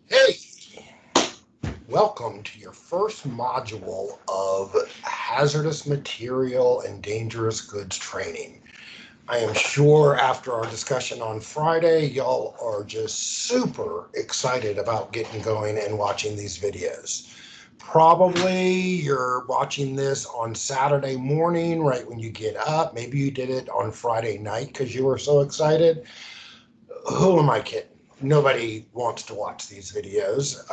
Hey, welcome to your first module of hazardous material and dangerous goods training. I am sure after our discussion on Friday, y'all are just super excited about getting going and watching these videos. Probably you're watching this on Saturday morning, right when you get up. Maybe you did it on Friday night because you were so excited. Who am I kidding? Nobody wants to watch these videos,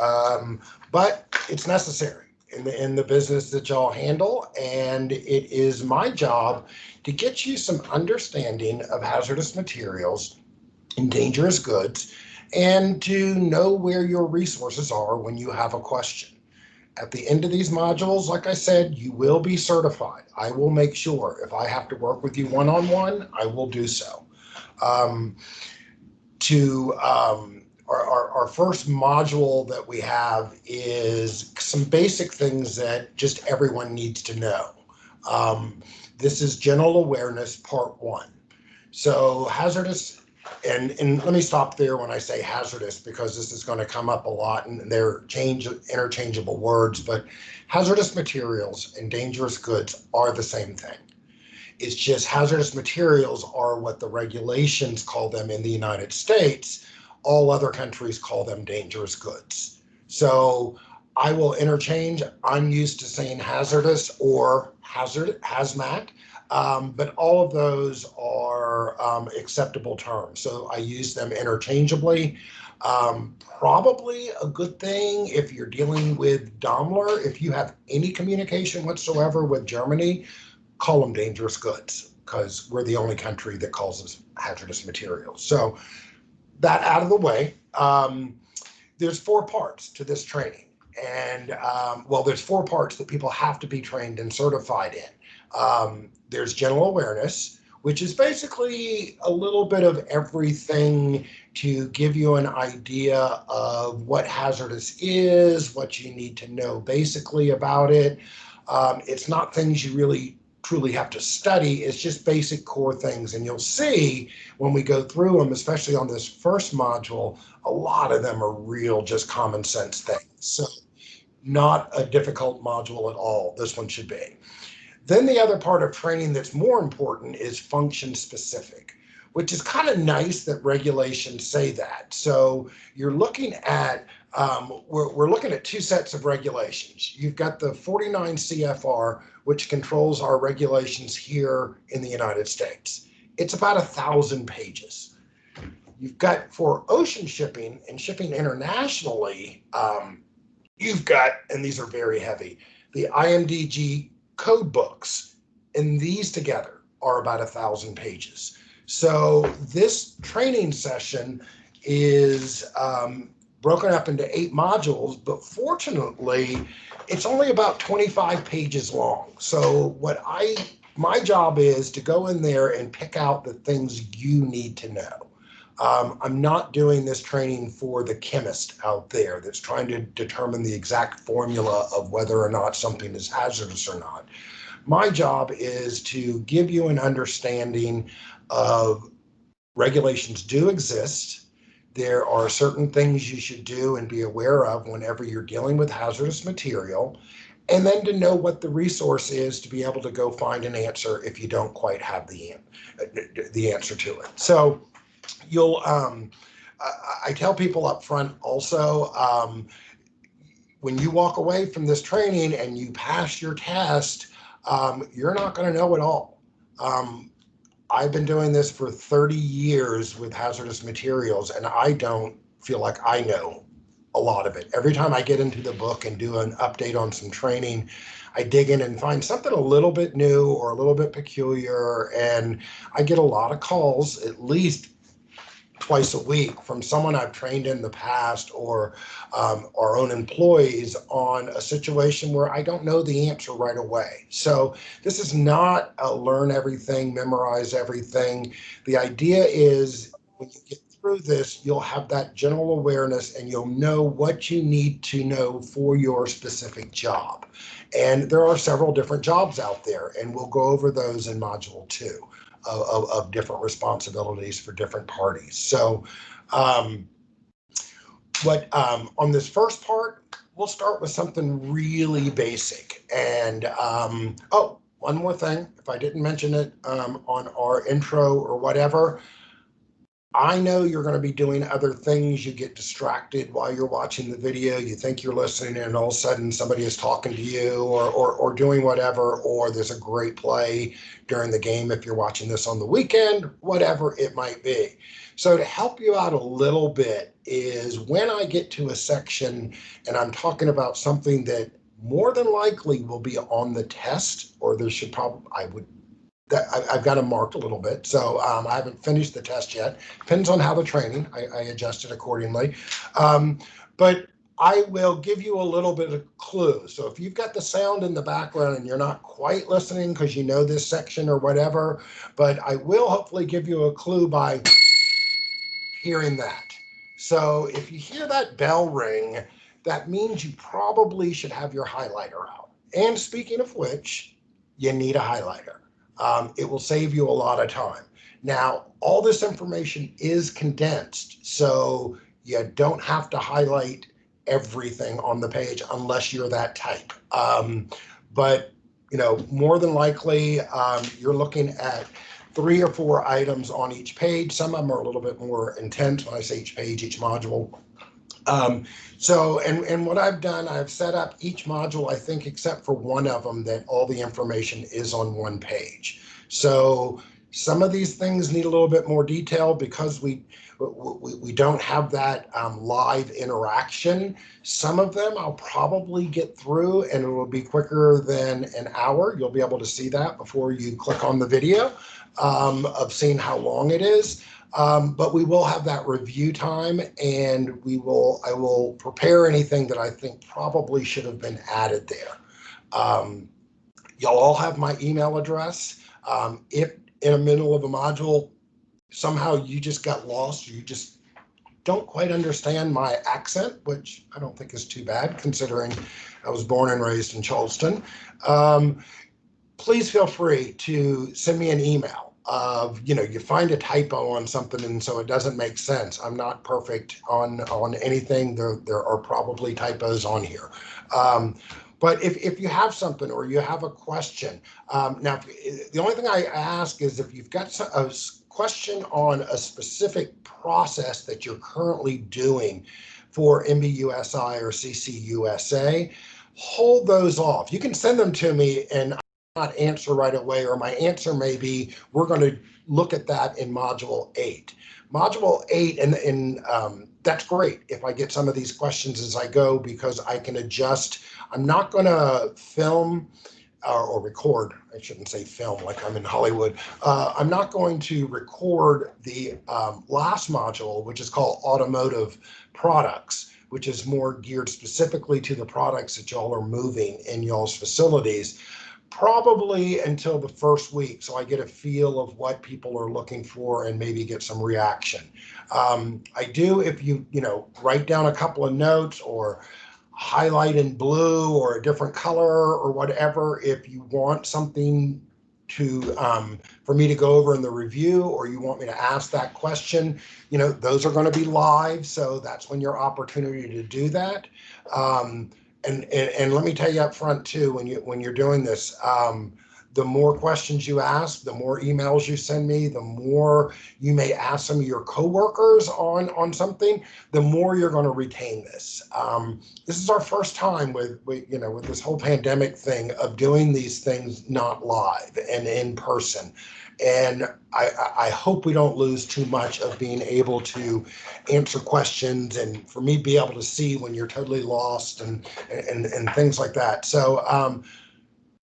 but it's necessary in the business that y'all handle, and it is my job to get you some understanding of hazardous materials and dangerous goods, and to know where your resources are when you have a question. At the end of these modules, like I said, you will be certified. I will make sure if I have to work with you one-on-one, I will do so. Um, to our first module that we have is some basic things that just everyone needs to know. Um, this is general awareness part one. So hazardous, and let me stop there when I say hazardous because this is going to come up a lot and they're interchangeable words, but hazardous materials and dangerous goods are the same thing. It's just hazardous materials are what the regulations call them in the United States. All other countries call them dangerous goods. So I will interchange. I'm used to saying hazardous or hazmat, but all of those are acceptable terms. So I use them interchangeably. Probably a good thing if you're dealing with Daimler, if you have any communication whatsoever with Germany, call them dangerous goods because we're the only country that calls us hazardous materials. So that out of the way, there's four parts to this training. And well, there's four parts that people have to be trained and certified in. There's general awareness, which is basically a little bit of everything to give you an idea of what hazardous is, what you need to know basically about it. It's not things you really truly have to study. It's just basic core things. And you'll see when we go through them, especially on this first module, a lot of them are real, just common sense things. So not a difficult module at all. This one should be. Then the other part of training that's more important is function specific, which is kind of nice that regulations say that. So you're looking at, we're looking at two sets of regulations. You've got the 49 CFR, which controls our regulations here in the United States. It's about 1,000 pages. You've got for ocean shipping and shipping internationally, you've got, and these are very heavy, the IMDG code books, and these together are about 1,000 pages. So this training session is broken up into 8 modules, but fortunately, it's only about 25 pages long. So my job is to go in there and pick out the things you need to know. I'm not doing this training for the chemist out there that's trying to determine the exact formula of whether or not something is hazardous or not. My job is to give you an understanding of regulations do exist. There are certain things you should do and be aware of whenever you're dealing with hazardous material, and then to know what the resource is to be able to go find an answer if you don't quite have the answer to it. So you'll I tell people up front also, when you walk away from this training and you pass your test, you're not going to know it all. I've been doing this for 30 years with hazardous materials, and I don't feel like I know a lot of it. Every time I get into the book and do an update on some training, I dig in and find something a little bit new or a little bit peculiar, and I get a lot of calls, at least twice a week, from someone I've trained in the past or our own employees on a situation where I don't know the answer right away. So this is not a learn everything, memorize everything. The idea is when you get through this, you'll have that general awareness and you'll know what you need to know for your specific job. And there are several different jobs out there, and we'll go over those in module 2. Of different responsibilities for different parties. So On this first part, we'll start with something really basic. And oh, one more thing, if I didn't mention it on our intro or whatever, I know you're going to be doing other things. You get distracted while you're watching the video. You think you're listening, and all of a sudden somebody is talking to you or doing whatever, or there's a great play during the game if you're watching this on the weekend, whatever it might be. So to help you out a little bit is when I get to a section and I'm talking about something that more than likely will be on the test, or there should probably, I've got them marked a little bit, so I haven't finished the test yet. Depends on how the training, I adjust it accordingly. But I will give you a little bit of clue. So if you've got the sound in the background and you're not quite listening because you know this section or whatever, but I will hopefully give you a clue by hearing that. So if you hear that bell ring, that means you probably should have your highlighter out. And speaking of which, you need a highlighter. It will save you a lot of time. Now, all this information is condensed, so you don't have to highlight everything on the page unless you're that type. But, you know, more than likely, you're looking at 3 or 4 items on each page. Some of them are a little bit more intense when I say each page, each module. And what I've done, I've set up each module, I think, except for one of them, that all the information is on one page. So some of these things need a little bit more detail because we don't have that live interaction. Some of them I'll probably get through and it will be quicker than an hour. You'll be able to see that before you click on the video of seeing how long it is. But we will have that review time, and I will prepare anything that I think probably should have been added there. Y'all all have my email address. If in the middle of a module, somehow you just got lost, or you just don't quite understand my accent, which I don't think is too bad considering I was born and raised in Charleston, please feel free to send me an email. You find a typo on something and so it doesn't make sense. I'm not perfect on anything. There are probably typos on here. But if you have something or you have a question, now the only thing I ask is if you've got a question on a specific process that you're currently doing for MBUSI or CCUSA, hold those off. You can send them to me and not answer right away, or my answer may be, we're going to look at that in Module 8. Module 8, and that's great if I get some of these questions as I go, because I can adjust. I'm not going to film or record. I shouldn't say film like I'm in Hollywood. I'm not going to record the last module, which is called Automotive Products, which is more geared specifically to the products that y'all are moving in y'all's facilities, probably until the first week, so I get a feel of what people are looking for and maybe get some reaction. I do, if you write down a couple of notes or highlight in blue or a different color or whatever, if you want something to for me to go over in the review, or you want me to ask that question, those are going to be live, so that's when your opportunity to do that. And let me tell you up front too, when you're doing this, the more questions you ask, the more emails you send me, the more you may ask some of your coworkers on something, the more you're going to retain this. This is our first time with this whole pandemic thing of doing these things not live and in person. And I hope we don't lose too much of being able to answer questions and for me be able to see when you're totally lost and things like that. So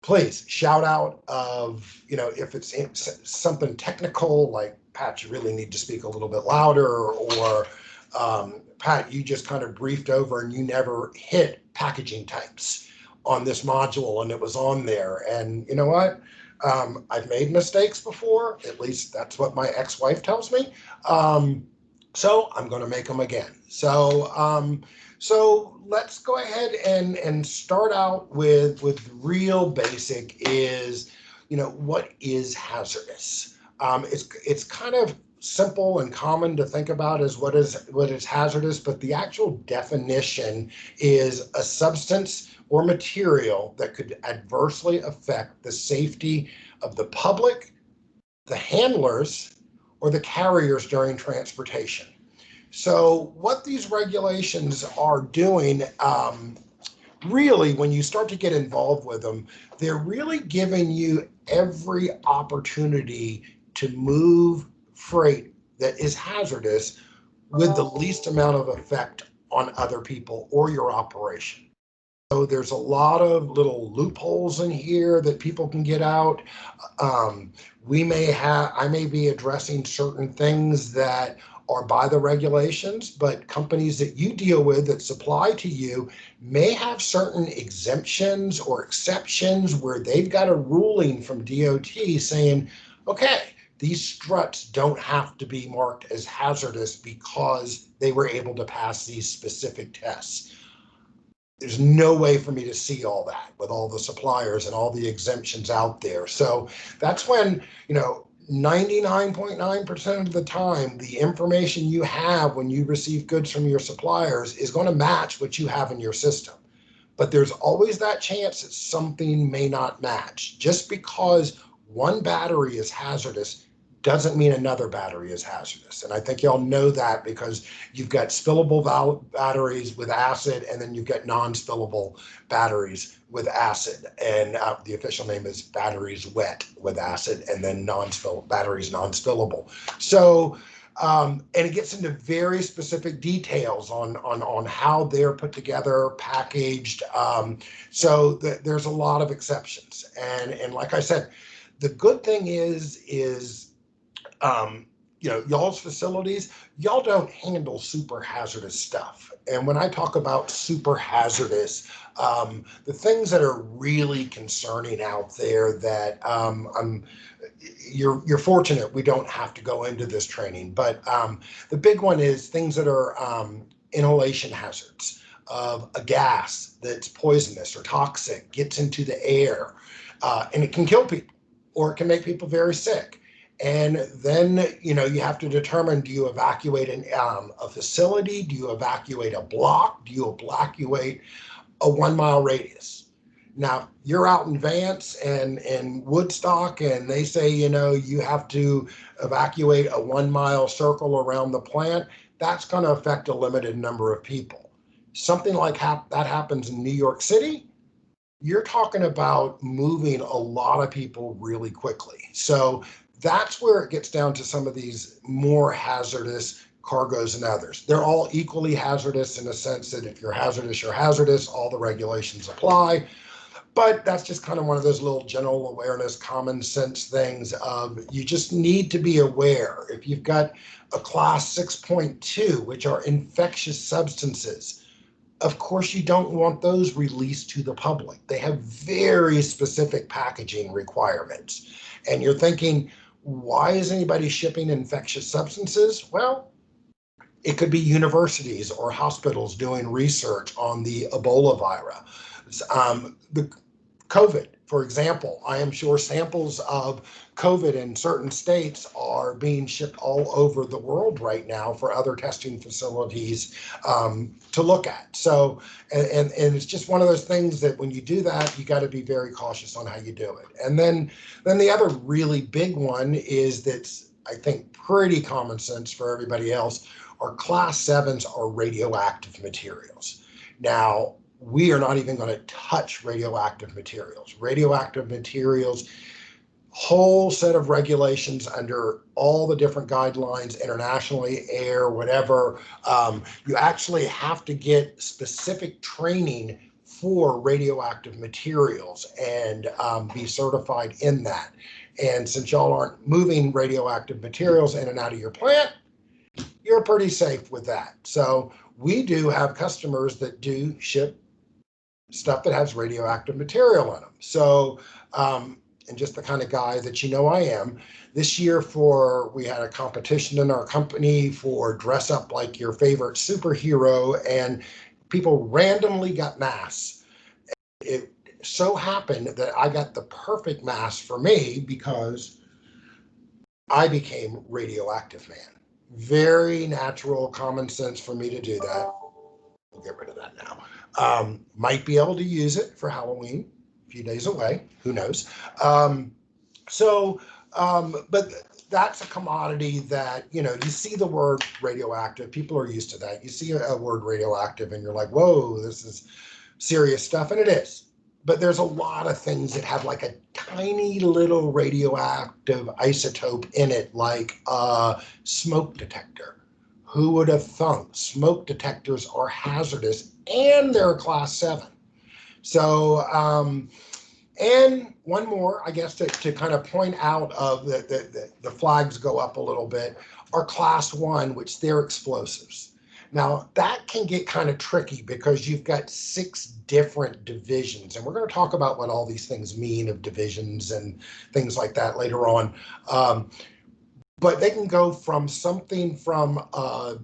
please shout out of, if it's something technical, like, Pat, you really need to speak a little bit louder, or Pat, you just kind of briefed over and you never hit packaging types on this module and it was on there. And you know what? I've made mistakes before, at least that's what my ex-wife tells me. So I'm going to make them again. So let's go ahead and start out with real basic is, what is hazardous? It's kind of simple and common to think about as what is hazardous, but the actual definition is a substance or material that could adversely affect the safety of the public, the handlers, or the carriers during transportation. So what these regulations are doing, really, when you start to get involved with them, they're really giving you every opportunity to move freight that is hazardous with the least amount of effect on other people or your operation. So there's a lot of little loopholes in here that people can get out. I may be addressing certain things that are by the regulations, but companies that you deal with that supply to you may have certain exemptions or exceptions where they've got a ruling from DOT saying, okay, these struts don't have to be marked as hazardous because they were able to pass these specific tests. There's no way for me to see all that with all the suppliers and all the exemptions out there. So that's when, 99.9% of the time, the information you have when you receive goods from your suppliers is going to match what you have in your system. But there's always that chance that something may not match. Just because one battery is hazardous doesn't mean another battery is hazardous. And I think y'all know that because you've got spillable batteries with acid, and then you've got non-spillable batteries with acid. And the official name is batteries wet with acid, and then batteries non-spillable. So, and it gets into very specific details on how they're put together, packaged. So there's a lot of exceptions. And like I said, the good thing is y'all's facilities, y'all don't handle super hazardous stuff. And when I talk about super hazardous, the things that are really concerning out there that you're fortunate we don't have to go into this training, but the big one is things that are inhalation hazards of a gas that's poisonous or toxic, gets into the air, and it can kill people or it can make people very sick. And then, you have to determine, do you evacuate a facility? Do you evacuate a block? Do you evacuate a 1 mile radius? Now, you're out in Vance and Woodstock, and they say, you have to evacuate a 1 mile circle around the plant. That's going to affect a limited number of people. Something like that happens in New York City, you're talking about moving a lot of people really quickly. So that's where it gets down to some of these more hazardous cargoes and others. They're all equally hazardous in the sense that if you're hazardous, you're hazardous. All the regulations apply. But that's just kind of one of those little general awareness, common sense things of you just need to be aware. If you've got a class 6.2, which are infectious substances, of course, you don't want those released to the public. They have very specific packaging requirements. And you're thinking, why is anybody shipping infectious substances? Well, it could be universities or hospitals doing research on the Ebola virus. The COVID, for example, I am sure samples of COVID in certain states are being shipped all over the world right now for other testing facilities to look at. So, and it's just one of those things that when you do that, you got to be very cautious on how you do it. And then the other really big one is that's, I think, pretty common sense for everybody else, are class 7s are radioactive materials. Now, we are not even going to touch radioactive materials. Radioactive materials, whole set of regulations under all the different guidelines internationally, air, whatever. You actually have to get specific training for radioactive materials and be certified in that. And since y'all aren't moving radioactive materials in and out of your plant, you're pretty safe with that. So we do have customers that do ship stuff that has radioactive material in them. So, and just the kind of guy that I am, this year we had a competition in our company for dress up like your favorite superhero, and people randomly got masks. It so happened that I got the perfect mask for me because I became radioactive man. Very natural, common sense for me to do that. We'll get rid of that now. Might be able to use it for Halloween, a few days away, who knows. But that's a commodity that, you know, you see the word radioactive, people are used to that. You see a word radioactive and you're like, whoa, this is serious stuff, and it is. But there's a lot of things that have like a tiny little radioactive isotope in it, like a smoke detector. Who would have thunk smoke detectors are hazardous and they're class 7? So, and one more, I guess, to kind of point out of the flags go up a little bit, are class 1, which they're explosives. Now, that can get kind of tricky because you've got 6 different divisions, and we're going to talk about what all these things mean of divisions and things like that later on. But they can go from something from a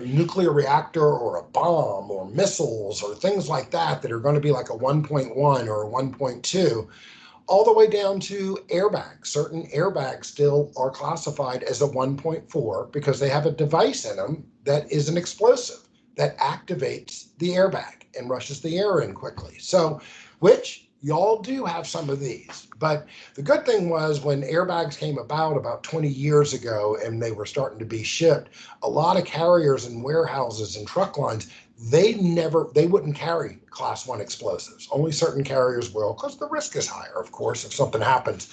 nuclear reactor or a bomb or missiles or things like that that are going to be like a 1.1 or a 1.2, all the way down to airbags. Certain airbags still are classified as a 1.4 because they have a device in them that is an explosive that activates the airbag and rushes the air in quickly. So, which y'all do have some of these. But the good thing was when airbags came about 20 years ago and they were starting to be shipped, a lot of carriers and warehouses and truck lines, they wouldn't carry class 1 explosives. Only certain carriers will, because the risk is higher, of course, if something happens.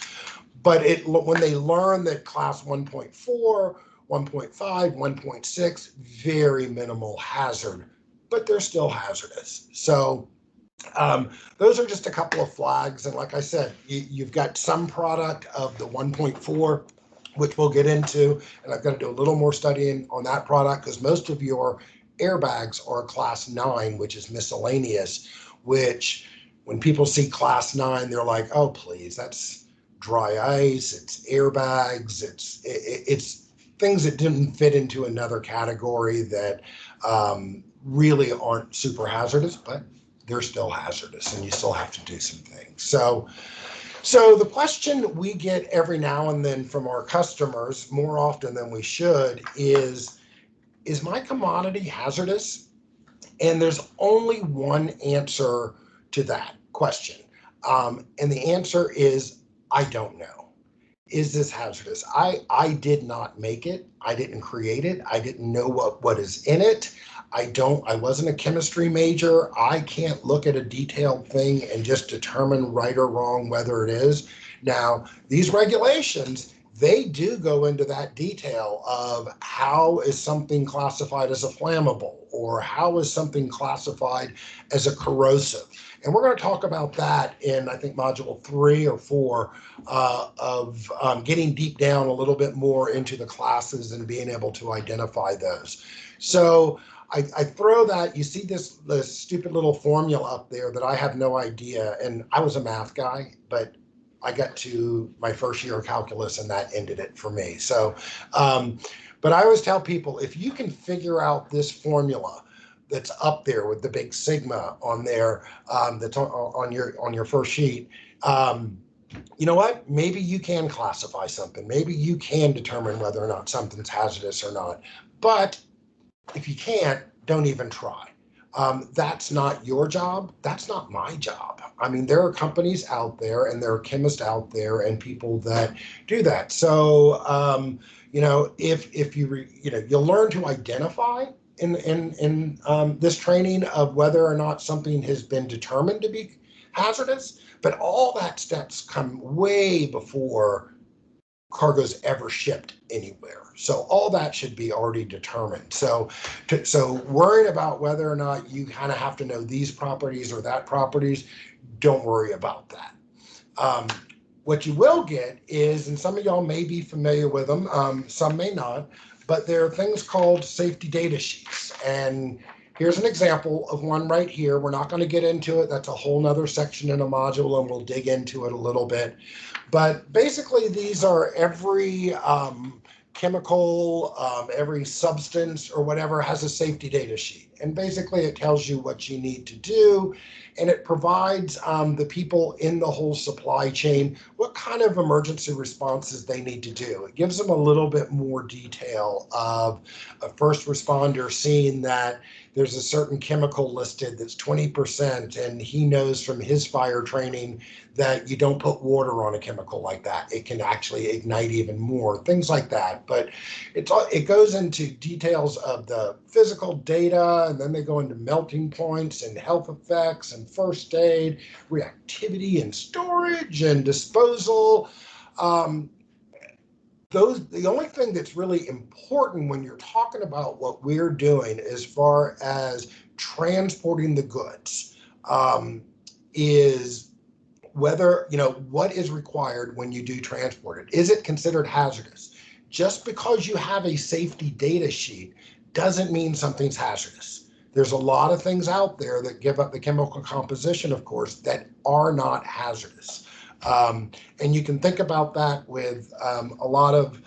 But when they learn that class 1.4, 1.5, 1.6, very minimal hazard, but they're still hazardous. So those are just a couple of flags. And like I said, you've got some product of the 1.4, which we'll get into. And I've got to do a little more studying on that product because most of your airbags are class 9, which is miscellaneous, which when people see class 9, they're like, oh, please, that's dry ice, it's airbags, it's things that didn't fit into another category that really aren't super hazardous, but they're still hazardous and you still have to do some things. So the question we get every now and then from our customers, more often than we should, is my commodity hazardous? And there's only one answer to that question. And the answer is, I don't know. Is this hazardous? I did not make it. I didn't create it. I didn't know what is in it. I wasn't a chemistry major. I can't look at a detailed thing and just determine right or wrong whether it is. Now, these regulations, they do go into that detail of how is something classified as a flammable or how is something classified as a corrosive. And we're going to talk about that in, I think, module 3 or 4 of getting deep down a little bit more into the classes and being able to identify those. So I throw that, you see this stupid little formula up there that I have no idea, and I was a math guy, but I got to my first year of calculus and that ended it for me. So, but I always tell people, if you can figure out this formula that's up there with the big sigma on there, that's on your first sheet, you know what? Maybe you can classify something. Maybe you can determine whether or not something's hazardous or not. But if you can't, don't even try. That's not your job. That's not my job. I mean, there are companies out there and there are chemists out there and people that do that. So, if you'll learn to identify in this training of whether or not something has been determined to be hazardous, but all that steps come way before cargo's ever shipped anywhere. So all that should be already determined. So worrying about whether or not you kind of have to know these properties or that properties, don't worry about that. What you will get is, and some of y'all may be familiar with them, some may not, but there are things called safety data sheets. And here's an example of one right here. We're not going to get into it. That's a whole nother section in a module, and we'll dig into it a little bit. But basically, these are every chemical, every substance or whatever has a safety data sheet. And basically, it tells you what you need to do. and it provides the people in the whole supply chain what kind of emergency responses they need to do. It gives them a little bit more detail of a first responder seeing that there's a certain chemical listed that's 20%, and he knows from his fire training that you don't put water on a chemical like that. It can actually ignite even more, things like that. But it goes into details of the physical data, and then they go into melting points and health effects and first aid, reactivity and storage and disposal. The only thing that's really important when you're talking about what we're doing as far as transporting the goods is whether, what is required when you do transport it. Is it considered hazardous? Just because you have a safety data sheet doesn't mean something's hazardous. There's a lot of things out there that give up the chemical composition, of course, that are not hazardous. And you can think about that with a lot of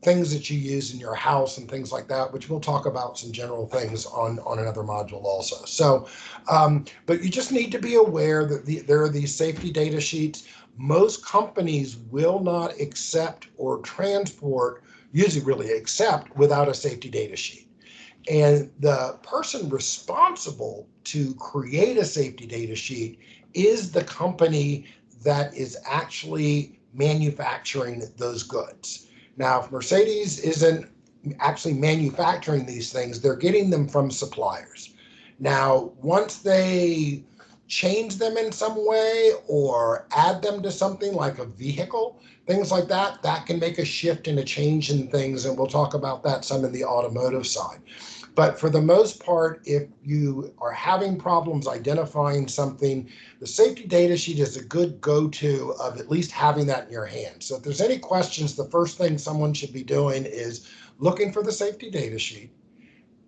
things that you use in your house and things like that, which we'll talk about some general things on another module also. So, but you just need to be aware that there are these safety data sheets. Most companies will not accept or transport, usually really accept, without a safety data sheet. And the person responsible to create a safety data sheet is the company that is actually manufacturing those goods. Now, if Mercedes isn't actually manufacturing these things, they're getting them from suppliers. Now, once they change them in some way or add them to something like a vehicle, things like that, that can make a shift and a change in things, and we'll talk about that some in the automotive side. But for the most part, if you are having problems identifying something, the safety data sheet is a good go-to of at least having that in your hand. So if there's any questions, the first thing someone should be doing is looking for the safety data sheet.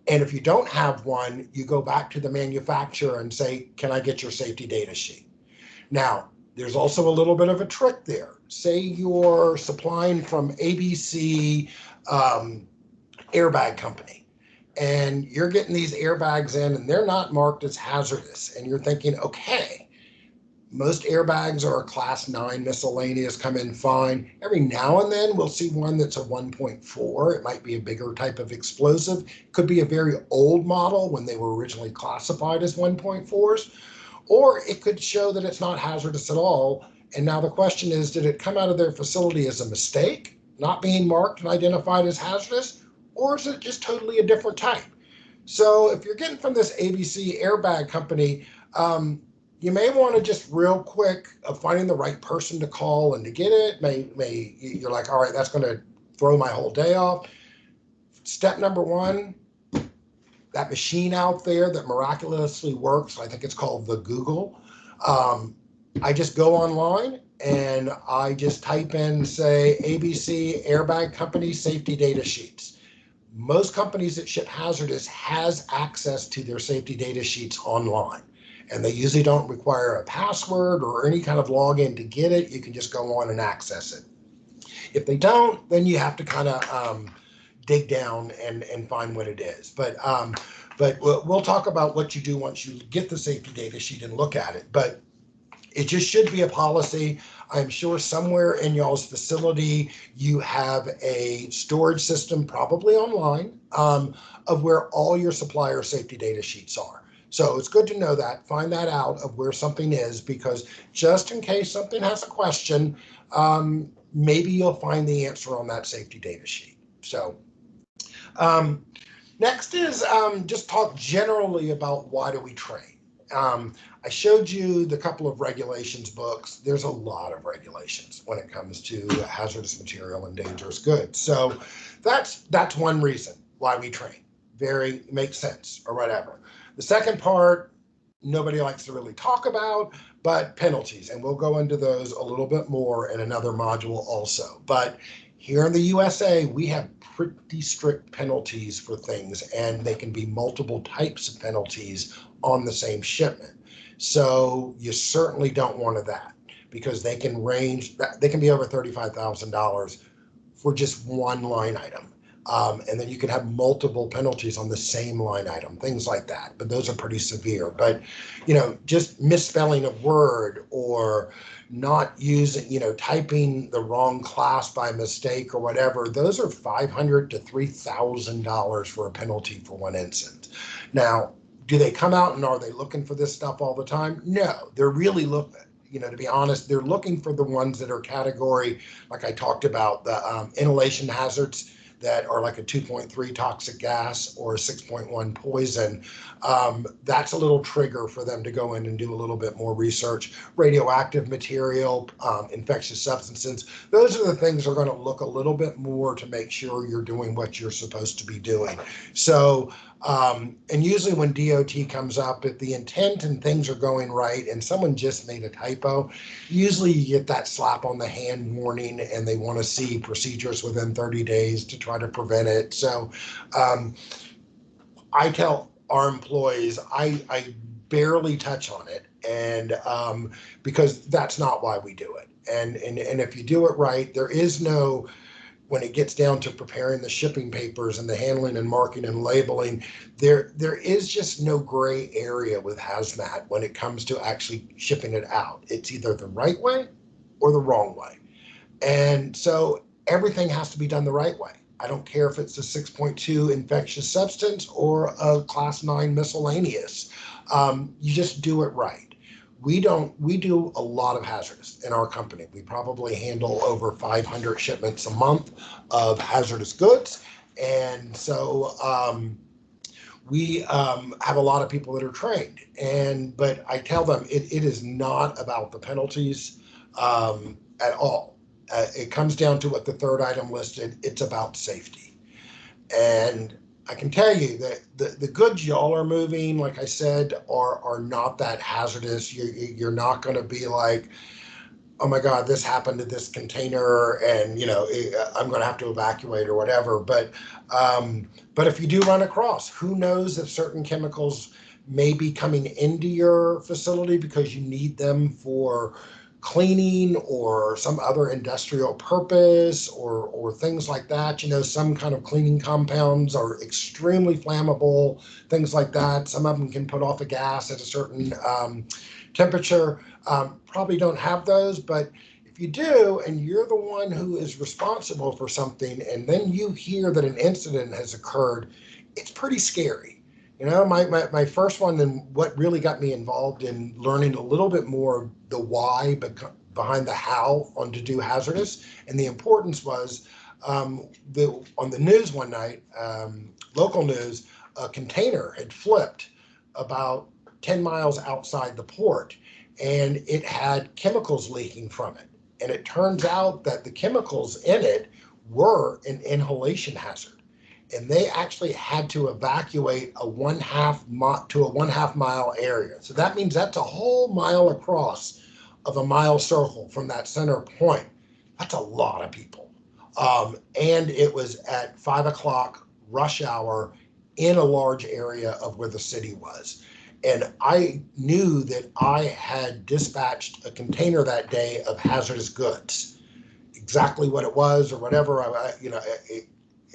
And if you don't have one, you go back to the manufacturer and say, can I get your safety data sheet? Now, there's also a little bit of a trick there. Say you're supplying from ABC airbag company, and you're getting these airbags in and they're not marked as hazardous. And you're thinking, okay, most airbags are a class 9 miscellaneous, come in fine. Every now and then we'll see one that's a 1.4. It might be a bigger type of explosive. It could be a very old model when they were originally classified as 1.4s, or it could show that it's not hazardous at all. And now the question is, did it come out of their facility as a mistake, not being marked and identified as hazardous? Or is it just totally a different type? So if you're getting from this ABC airbag company, you may want to just real quick finding the right person to call and to get it. You're like, all right, that's going to throw my whole day off. Step number one, that machine out there that miraculously works, I think it's called the Google. I just go online and I just type in, say, ABC airbag company safety data sheets. Most companies that ship hazardous has access to their safety data sheets online, and they usually don't require a password or any kind of login to get it. You can just go on and access it. If they don't, then you have to kind of dig down and find what it is. But we'll talk about what you do once you get the safety data sheet and look at it. But it just should be a policy. I'm sure somewhere in y'all's facility, you have a storage system, probably online, of where all your supplier safety data sheets are. So it's good to know that, find that out of where something is, because just in case something has a question, maybe you'll find the answer on that safety data sheet. So next is just talk generally about why do we train. I showed you the couple of regulations books. There's a lot of regulations when it comes to hazardous material and dangerous goods. So that's one reason why we train. Very makes sense or whatever. The second part, nobody likes to really talk about, but penalties. And we'll go into those a little bit more in another module also. But here in the USA, we have pretty strict penalties for things, and they can be multiple types of penalties on the same shipment. So you certainly don't want that, because they can be over $35,000 for just one line item. And then you can have multiple penalties on the same line item, things like that. But those are pretty severe. But, just misspelling a word or not using, typing the wrong class by mistake or whatever, those are $500 to $3,000 for a penalty for one incident. Now, do they come out and are they looking for this stuff all the time? No, they're really looking. To be honest, they're looking for the ones that are category, like I talked about, the inhalation hazards that are like a 2.3 toxic gas or a 6.1 poison. That's a little trigger for them to go in and do a little bit more research. Radioactive material, infectious substances, those are the things they're going to look a little bit more to make sure you're doing what you're supposed to be doing. So, and usually when DOT comes up, if the intent and things are going right and someone just made a typo, usually you get that slap on the hand warning and they want to see procedures within 30 days to try to prevent it. So I tell our employees, I barely touch on it, and because that's not why we do it. And if you do it right, there is no, when it gets down to preparing the shipping papers and the handling and marking and labeling, there is just no gray area with hazmat when it comes to actually shipping it out. It's either the right way or the wrong way. And so everything has to be done the right way. I don't care if it's a 6.2 infectious substance or a class 9 miscellaneous. You just do it right. We do a lot of hazardous in our company. We probably handle over 500 shipments a month of hazardous goods. And so we have a lot of people that are trained. But I tell them it is not about the penalties at all. It comes down to what the third item listed. It's about safety. And I can tell you that the goods y'all are moving, like I said, are not that hazardous. You're not going to be like, oh my God, this happened to this container, and I'm going to have to evacuate or whatever. But if you do run across, who knows if certain chemicals may be coming into your facility because you need them for cleaning or some other industrial purpose or things like that. Some kind of cleaning compounds are extremely flammable, things like that. Some of them can put off a gas at a certain temperature. Probably don't have those, but if you do, and you're the one who is responsible for something, and then you hear that an incident has occurred, it's pretty scary. My first one, and what really got me involved in learning a little bit more the why behind the how on to do hazardous, and the importance was on the news one night, local news, a container had flipped about 10 miles outside the port, and it had chemicals leaking from it. And it turns out that the chemicals in it were an inhalation hazard. And they actually had to evacuate a 1/2 mile area. So that means that's a whole mile across of a mile circle from that center point. That's a lot of people. And it was at 5 o'clock rush hour in a large area of where the city was. And I knew that I had dispatched a container that day of hazardous goods. Exactly what it was or whatever,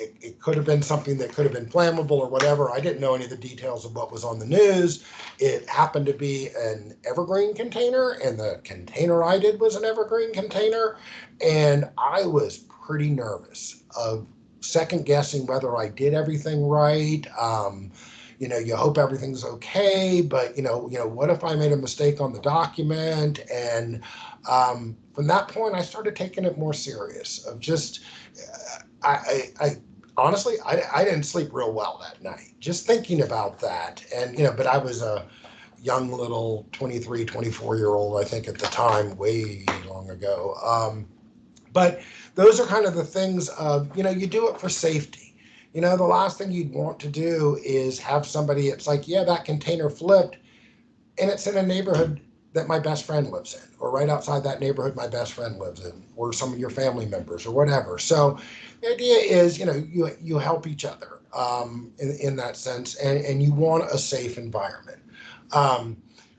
it could have been something that could have been flammable or whatever. I didn't know any of the details of what was on the news. It happened to be an evergreen container, and the container I did was an evergreen container. And I was pretty nervous of second guessing whether I did everything right. You hope everything's okay, but what if I made a mistake on the document? And from that point, I started taking it more serious. Of just, I honestly, I didn't sleep real well that night, just thinking about that. And but I was a young little 23, 24-year-old, I think at the time, way long ago. But those are kind of the things of you do it for safety. The last thing you'd want to do is have somebody, it's like, yeah, that container flipped, and it's in a neighborhood that my best friend lives in, or right outside that neighborhood my best friend lives in, or some of your family members or whatever. So the idea is, you help each other in that sense, and you want a safe environment,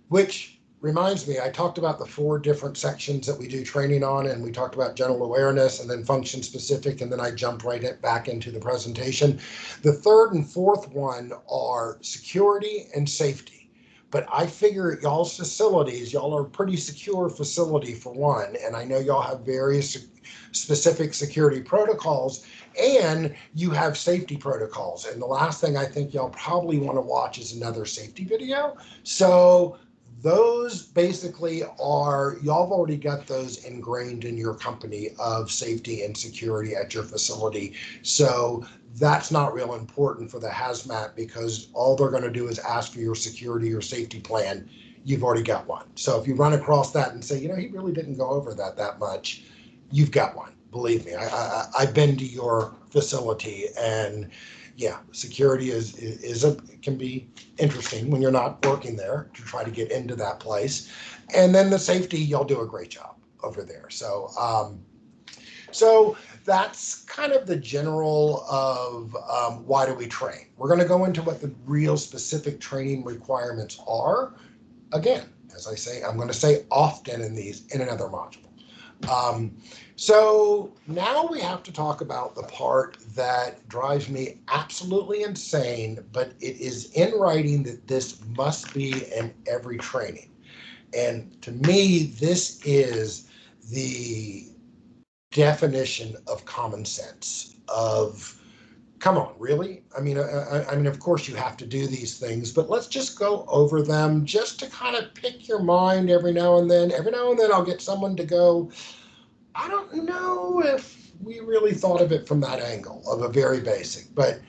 which reminds me, I talked about the 4 different sections that we do training on, and we talked about general awareness and then function specific, and then I jumped back into the presentation. The 3rd and 4th one are security and safety. But I figure y'all's facilities, y'all are a pretty secure facility for one, and I know y'all have various specific security protocols, and you have safety protocols. And the last thing I think y'all probably want to watch is another safety video. So those basically are, y'all have already got those ingrained in your company of safety and security at your facility. So that's not real important for the hazmat, because all they're going to do is ask for your security or safety plan. You've already got one. So if you run across that and say, you know, he really didn't go over that much, you've got one. Believe me, I've been to your facility, and yeah, security can be interesting when you're not working there to try to get into that place. And then the safety, y'all do a great job over there. So so that's kind of the general of why do we train. We're going to go into what the real specific training requirements are. Again, as I say, I'm going to say often in another module. So now we have to talk about the part that drives me absolutely insane, but it is in writing that this must be in every training. And to me, this is the definition of common sense of, come on, really? I mean, of course you have to do these things, but let's just go over them just to kind of pick your mind every now and then. Every now and then I'll get someone to go, I don't know if we really thought of it from that angle of a very basic, but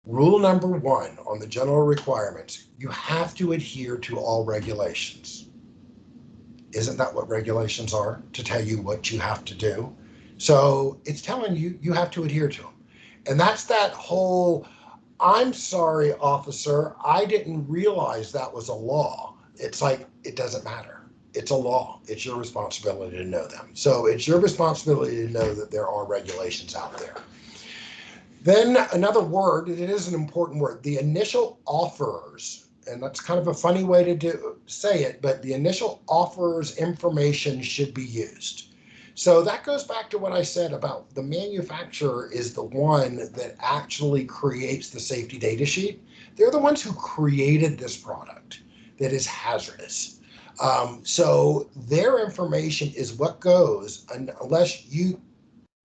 rule number 1 on the general requirements, you have to adhere to all regulations. Isn't that what regulations are? To tell you what you have to do. So it's telling you, you have to adhere to them. And that's that whole, I'm sorry, officer, I didn't realize that was a law. It's like, it doesn't matter. It's a law. It's your responsibility to know them. So it's your responsibility to know that there are regulations out there. Then another word, it is an important word, the initial offerers, and that's kind of a funny way to say it, but the initial offerers information should be used. So that goes back to what I said about the manufacturer is the one that actually creates the safety data sheet. They're the ones who created this product that is hazardous. So their information is what goes unless you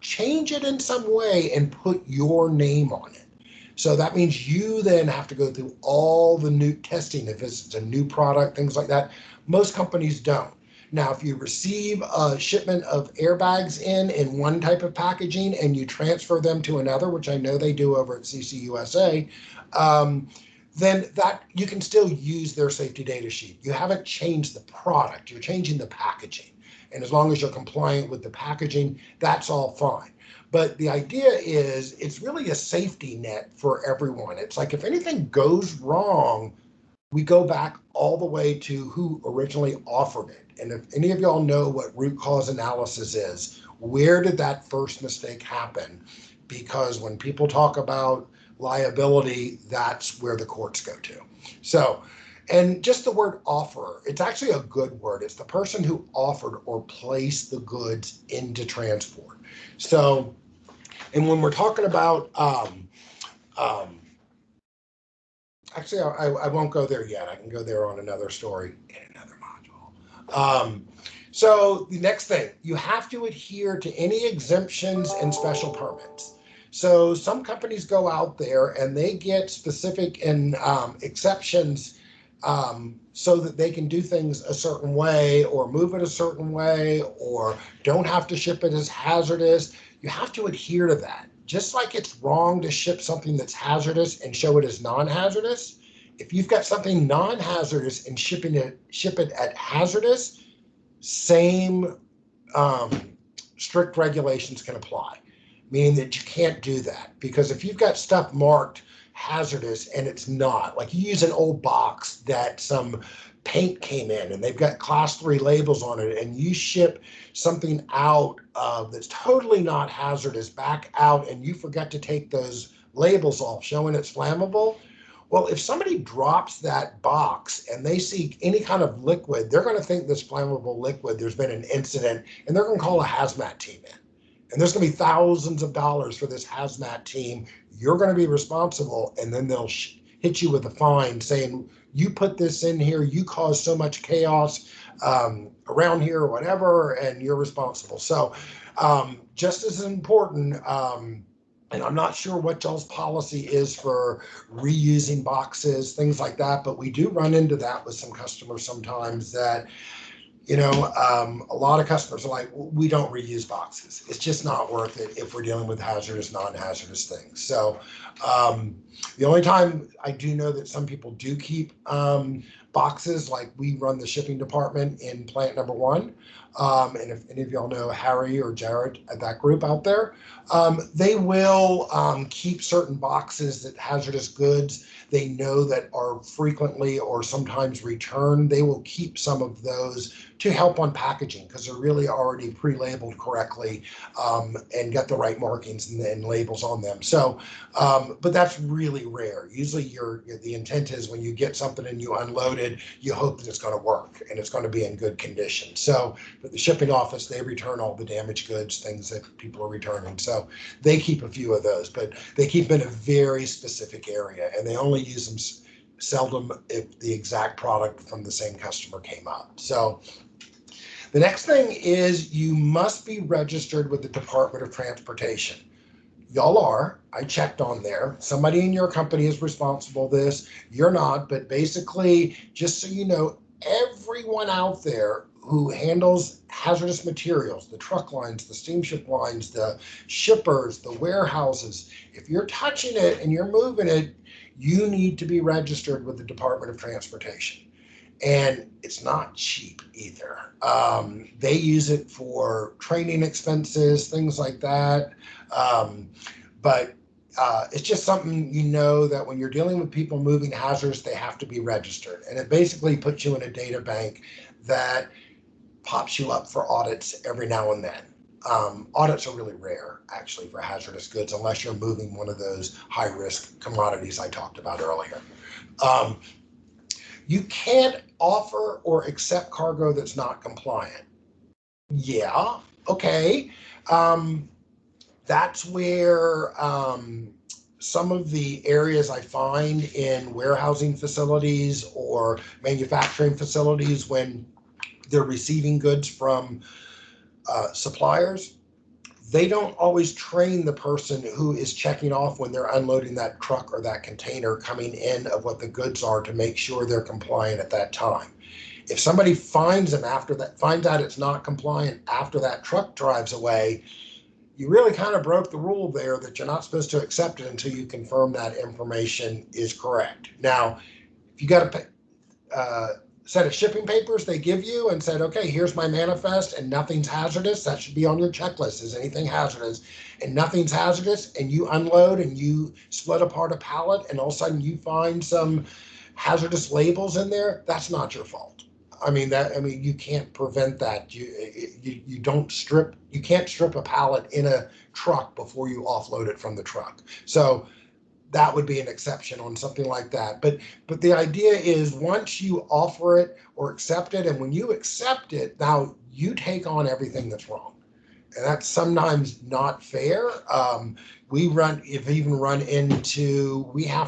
change it in some way and put your name on it. So that means you then have to go through all the new testing if it's a new product, things like that. Most companies don't. Now, if you receive a shipment of airbags in one type of packaging and you transfer them to another, which I know they do over at CCUSA, then that you can still use their safety data sheet. You haven't changed the product, you're changing the packaging. And as long as you're compliant with the packaging, that's all fine. But the idea is it's really a safety net for everyone. It's like if anything goes wrong, we go back all the way to who originally offered it. And if any of y'all know what root cause analysis is, where did that first mistake happen? Because when people talk about liability, that's where the courts go to. So, and just the word offerer, it's actually a good word. It's the person who offered or placed the goods into transport. So, and when we're talking about, actually, I won't go there yet. I can go there on another story in another module. So the next thing, you have to adhere to any exemptions and special permits. So some companies go out there and they get specific and exceptions so that they can do things a certain way or move it a certain way or don't have to ship it as hazardous. You have to adhere to that. Just like it's wrong to ship something that's hazardous and show it as non-hazardous, if you've got something non-hazardous and ship it at hazardous, same strict regulations can apply, meaning that you can't do that. Because if you've got stuff marked hazardous and it's not, like you use an old box that some paint came in and they've got class 3 labels on it, and you ship something out that's totally not hazardous back out and you forget to take those labels off showing it's flammable, Well, if somebody drops that box and they see any kind of liquid, they're going to think this flammable liquid, there's been an incident, and they're going to call a hazmat team in. And there's going to be thousands of dollars for this hazmat team. You're going to be responsible, and then they'll hit you with a fine saying, you put this in here, you caused so much chaos around here or whatever, and you're responsible. So just as important, and I'm not sure what y'all's policy is for reusing boxes, things like that, but we do run into that with some customers sometimes that, a lot of customers are like, we don't reuse boxes. It's just not worth it if we're dealing with hazardous, non-hazardous things. So the only time I do know that some people do keep boxes, like we run the shipping department in plant number 1. And if any of y'all know Harry or Jared at that group out there, they will keep certain boxes that hazardous goods they know that are frequently or sometimes returned. They will keep some of those to help on packaging because they're really already pre-labeled correctly and get the right markings and labels on them. So, but that's really rare. Usually the intent is when you get something and you unload it, you hope that it's going to work and it's going to be in good condition. So, but the shipping office, they return all the damaged goods, things that people are returning. So they keep a few of those, but they keep in a very specific area and they only use them seldom if the exact product from the same customer came up. So the next thing is you must be registered with the Department of Transportation. Y'all are. I checked on there. Somebody in your company is responsible for this. You're not, but basically, just so you know, everyone out there who handles hazardous materials, the truck lines, the steamship lines, the shippers, the warehouses, if you're touching it and you're moving it, you need to be registered with the Department of Transportation. And it's not cheap either. They use it for training expenses, things like that. But it's just something that when you're dealing with people moving hazards, they have to be registered. And it basically puts you in a data bank that pops you up for audits every now and then. Audits are really rare, actually, for hazardous goods, unless you're moving one of those high-risk commodities I talked about earlier. You can't offer or accept cargo that's not compliant. Yeah, okay. That's where some of the areas I find in warehousing facilities or manufacturing facilities when they're receiving goods from suppliers, they don't always train the person who is checking off when they're unloading that truck or that container coming in of what the goods are to make sure they're compliant at that time. If somebody finds them finds out it's not compliant after that truck drives away, you really kind of broke the rule there that you're not supposed to accept it until you confirm that information is correct. Now, if you got a set of shipping papers they give you and said, okay, here's my manifest and nothing's hazardous, that should be on your checklist. Is anything hazardous? And nothing's hazardous, and you unload and you split apart a pallet and all of a sudden you find some hazardous labels in there, that's not your fault. You can't prevent that. You can't strip a pallet in a truck before you offload it from the truck. So that would be an exception on something like that. But the idea is once you offer it or accept it, and when you accept it, now you take on everything that's wrong. And that's sometimes not fair. We have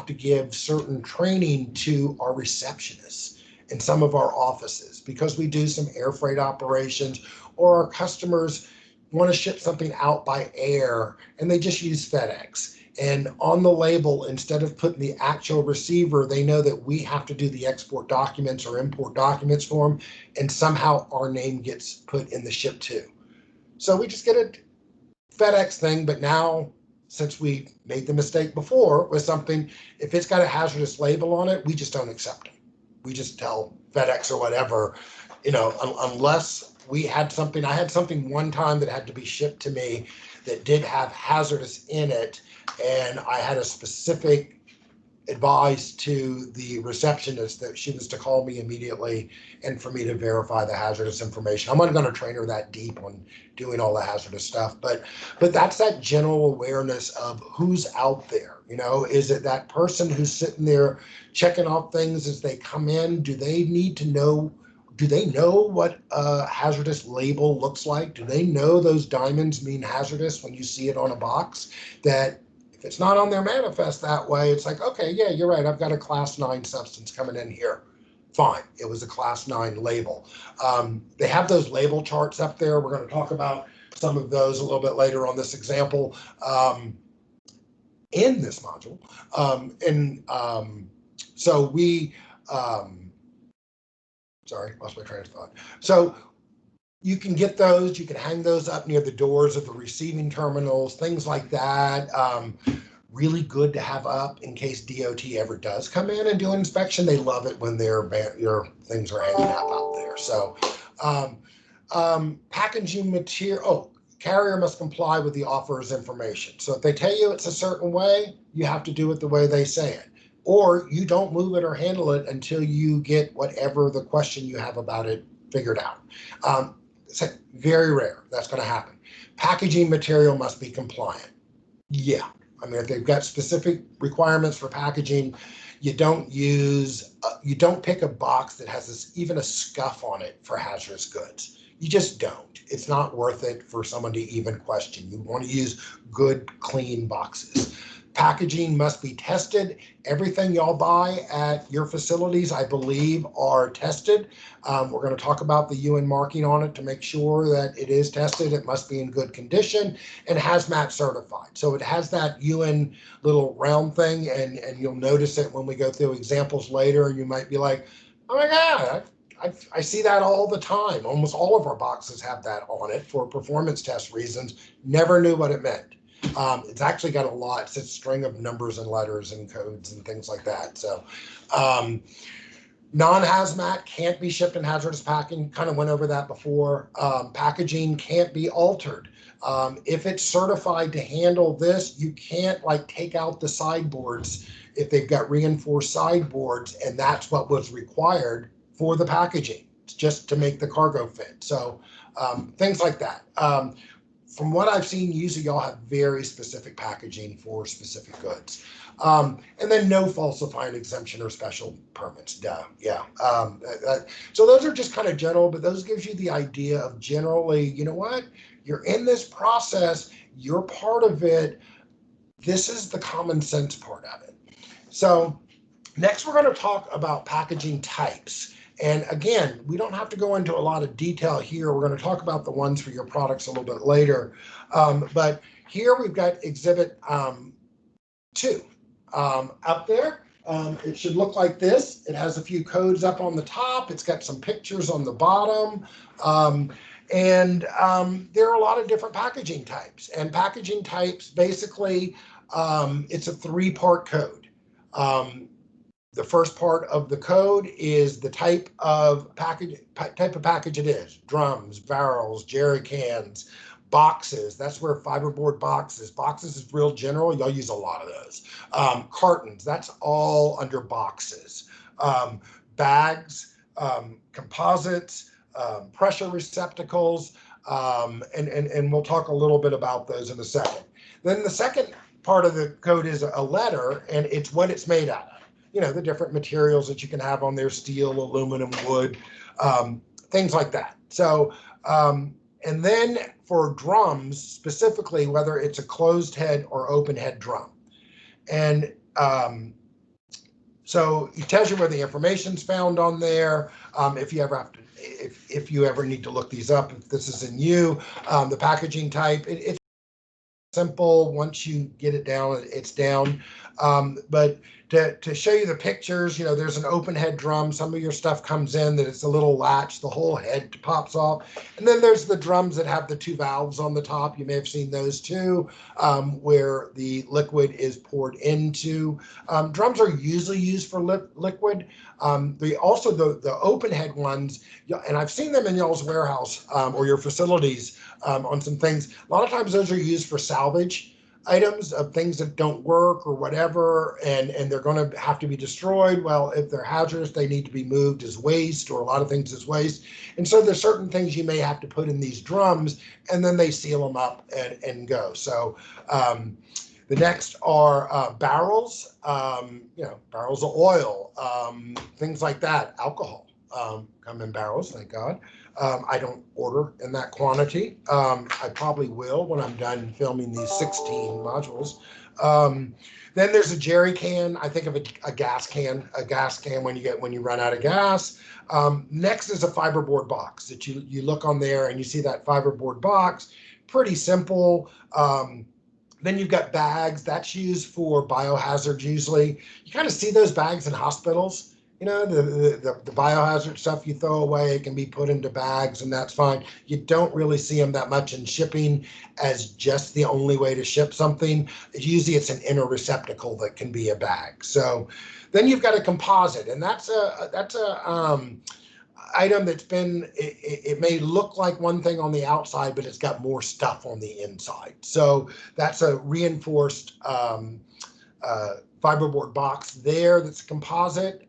to give certain training to our receptionists in some of our offices because we do some air freight operations, or our customers want to ship something out by air and they just use FedEx. And on the label, instead of putting the actual receiver, they know that we have to do the export documents or import documents for them, and somehow our name gets put in the ship too. So we just get a FedEx thing, but now, since we made the mistake before with something, if it's got a hazardous label on it, we just don't accept it. We just tell FedEx or whatever, unless we had something. I had something one time that had to be shipped to me that did have hazardous in it, and I had a specific advised to the receptionist that she was to call me immediately and for me to verify the hazardous information. I'm not going to train her that deep on doing all the hazardous stuff, but that's that general awareness of who's out there. You know, is it that person who's sitting there checking off things as they come in? Do they need to know? Do they know what a hazardous label looks like? Do they know those diamonds mean hazardous when you see it on a box? That if it's not on their manifest that way, it's like, okay, yeah, you're right. I've got a class 9 substance coming in here. Fine. It was a class 9 label. They have those label charts up there. We're going to talk about some of those a little bit later on this example in this module. So we, sorry, lost my train of thought. So you can get those, you can hang those up near the doors of the receiving terminals, things like that. Really good to have up in case DOT ever does come in and do an inspection. They love it when your things are hanging up out there. So packaging material, carrier must comply with the offeror's information. So if they tell you it's a certain way, you have to do it the way they say it. Or you don't move it or handle it until you get whatever the question you have about it figured out. It's very rare that's going to happen. Packaging material must be compliant. Yeah, I mean, if they've got specific requirements for packaging, you don't pick a box that has even a scuff on it for hazardous goods. You just don't. It's not worth it for someone to even question. You want to use good, clean boxes. Packaging must be tested. Everything y'all buy at your facilities, I believe, are tested. We're going to talk about the UN marking on it to make sure that it is tested. It must be in good condition and hazmat certified. So it has that UN little round thing, and you'll notice it when we go through examples later, and you might be like, oh my God, I see that all the time. Almost all of our boxes have that on it for performance test reasons. Never knew what it meant. It's actually got a lot. It's a string of numbers and letters and codes and things like that. So non-hazmat can't be shipped in hazardous packing. Kind of went over that before. Packaging can't be altered. If it's certified to handle this, you can't like take out the sideboards if they've got reinforced sideboards, and that's what was required for the packaging, just to make the cargo fit. So things like that. From what I've seen, usually y'all have very specific packaging for specific goods. And then no falsifying exemption or special permits. Duh. Yeah. So those are just kind of general, but those gives you the idea of generally, you know what? You're in this process. You're part of it. This is the common sense part of it. So next, we're going to talk about packaging types. And again, we don't have to go into a lot of detail here. We're going to talk about the ones for your products a little bit later. But here we've got Exhibit 2 up there. It should look like this. It has a few codes up on the top. It's got some pictures on the bottom. And there are a lot of different packaging types. And packaging types, basically, it's a 3-part code. The first part of the code is the type of package it is. Drums, barrels, jerry cans, boxes. That's where fiberboard boxes. Boxes is real general. Y'all use a lot of those. Cartons. That's all under boxes. Bags, composites, pressure receptacles, and we'll talk a little bit about those in a second. Then the second part of the code is a letter, and it's what it's made out of. You know, the different materials that you can have on there, steel, aluminum, wood, things like that. So, and then for drums, specifically, whether it's a closed head or open head drum. And so it tells you where the information's found on there. If you ever have to, if you ever need to look these up, if this is in you, the packaging type, it's simple. Once you get it down, it's down. But to show you the pictures, you know, there's an open head drum. Some of your stuff comes in that it's a little latch, the whole head pops off. And then there's the drums that have the 2 valves on the top. You may have seen those too, where the liquid is poured into. Drums are usually used for liquid. Also the open head ones, and I've seen them in y'all's warehouse or your facilities on some things. A lot of times those are used for salvage. items of things that don't work or whatever, and they're going to have to be destroyed. Well, if they're hazardous, they need to be moved as waste, or a lot of things as waste. And so there's certain things you may have to put in these drums, and then they seal them up and go. So the next are barrels, barrels of oil, things like that, alcohol. Come in barrels, thank God. I don't order in that quantity. I probably will when I'm done filming these 16 modules. Then there's a jerry can. I think of a gas can when you run out of gas. Next is a fiberboard box that you look on there and you see that fiberboard box. Pretty simple. Then you've got bags. That's used for biohazards usually. You kind of see those bags in hospitals. You know, the biohazard stuff you throw away, it can be put into bags, and that's fine. You don't really see them that much in shipping as just the only way to ship something. Usually it's an inner receptacle that can be a bag. So then you've got a composite, and that's a item that's been, it may look like one thing on the outside, but it's got more stuff on the inside. So that's a reinforced fiberboard box there that's a composite.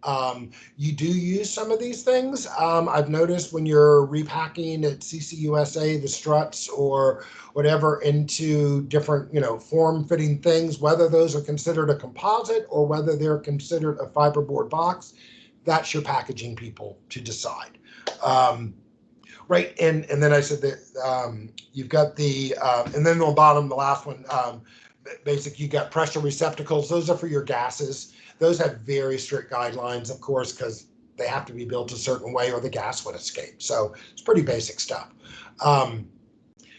You do use some of these things. I've noticed when you're repacking at CCUSA, the struts or whatever into different, form-fitting things, whether those are considered a composite or whether they're considered a fiberboard box, that's your packaging people to decide. Right, and then I said that you've got the, and then on the bottom, the last one, basic, you got pressure receptacles. Those are for your gases. Those have very strict guidelines, of course, because they have to be built a certain way or the gas would escape. So it's pretty basic stuff.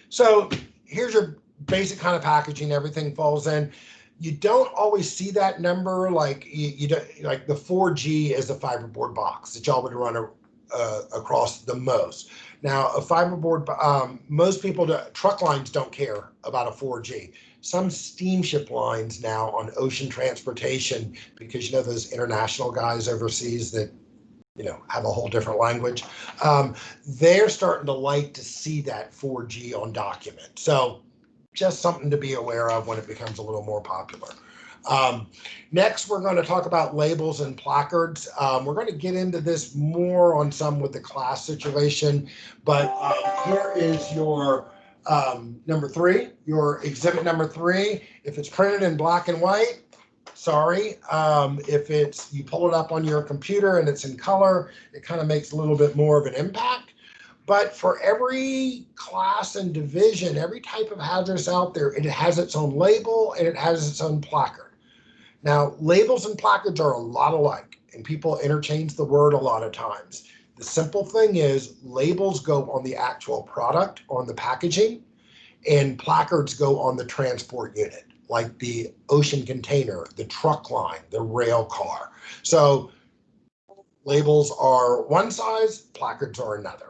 So here's your basic kind of packaging. Everything falls in. You don't always see that number, like you don't, like the 4G is a fiberboard box that y'all would run across the most. Now, a fiberboard, most people, truck lines don't care about a 4G. Some steamship lines now on ocean transportation, because those international guys overseas that have a whole different language, they're starting to like to see that 4G on document. So just something to be aware of when it becomes a little more popular. Next, we're going to talk about labels and placards. We're going to get into this more on some with the class situation, but here is your number 3, your exhibit number 3. If it's printed in black and white, sorry. If you pull it up on your computer and it's in color, it kind of makes a little bit more of an impact. But for every class and division, every type of hazardous out there, it has its own label and it has its own placard. Now, labels and placards are a lot alike, and people interchange the word a lot of times. The simple thing is labels go on the actual product, on the packaging, and placards go on the transport unit, like the ocean container, the truck line, the rail car. So labels are one size, placards are another.